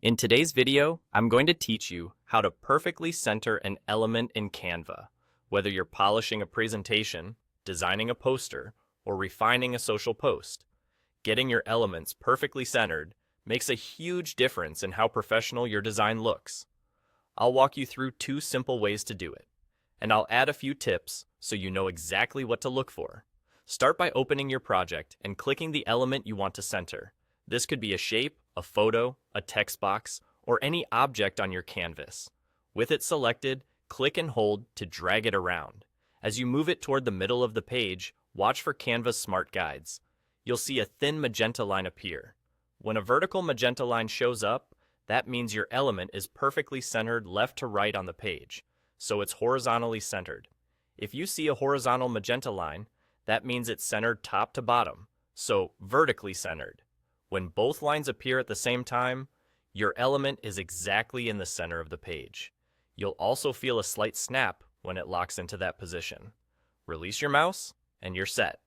In today's video, I'm going to teach you how to perfectly center an element in Canva. Whether you're polishing a presentation, designing a poster, or refining a social post, getting your elements perfectly centered makes a huge difference in how professional your design looks. I'll walk you through 2 simple ways to do it, and I'll add a few tips so you know exactly what to look for. Start by opening your project and clicking the element you want to center. This could be a shape, a photo, a text box, or any object on your canvas. With it selected, click and hold to drag it around. As you move it toward the middle of the page, watch for Canva's smart guides. You'll see a thin magenta line appear. When a vertical magenta line shows up, that means your element is perfectly centered left to right on the page, so it's horizontally centered. If you see a horizontal magenta line, that means it's centered top to bottom, so vertically centered. When both lines appear at the same time, your element is exactly in the center of the page. You'll also feel a slight snap when it locks into that position. Release your mouse, and you're set.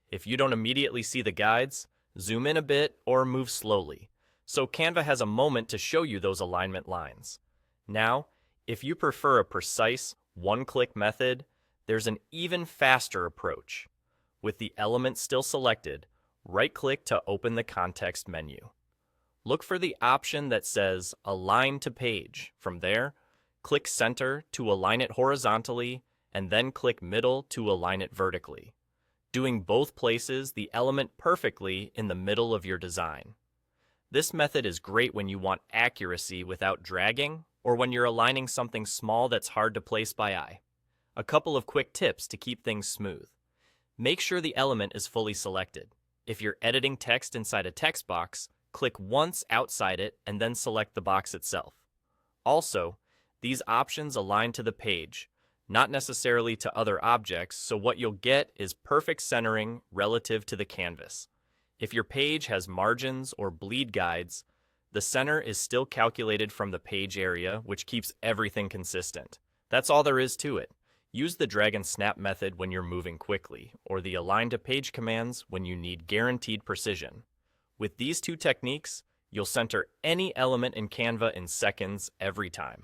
If you don't immediately see the guides, zoom in a bit or move slowly, so Canva has a moment to show you those alignment lines. Now, if you prefer a precise, one-click method, there's an even faster approach. With the element still selected, right-click to open the context menu. Look for the option that says Align to Page. From there, click Center to align it horizontally, and then click Middle to align it vertically, doing both places the element perfectly in the middle of your design. This method is great when you want accuracy without dragging, or when you're aligning something small that's hard to place by eye. A couple of quick tips to keep things smooth. Make sure the element is fully selected. If you're editing text inside a text box, click once outside it and then select the box itself. Also, these options align to the page, not necessarily to other objects, so what you'll get is perfect centering relative to the canvas. If your page has margins or bleed guides, the center is still calculated from the page area, which keeps everything consistent. That's all there is to it. Use the drag and snap method when you're moving quickly, or the align to page commands when you need guaranteed precision. With these 2 techniques, you'll center any element in Canva in seconds every time.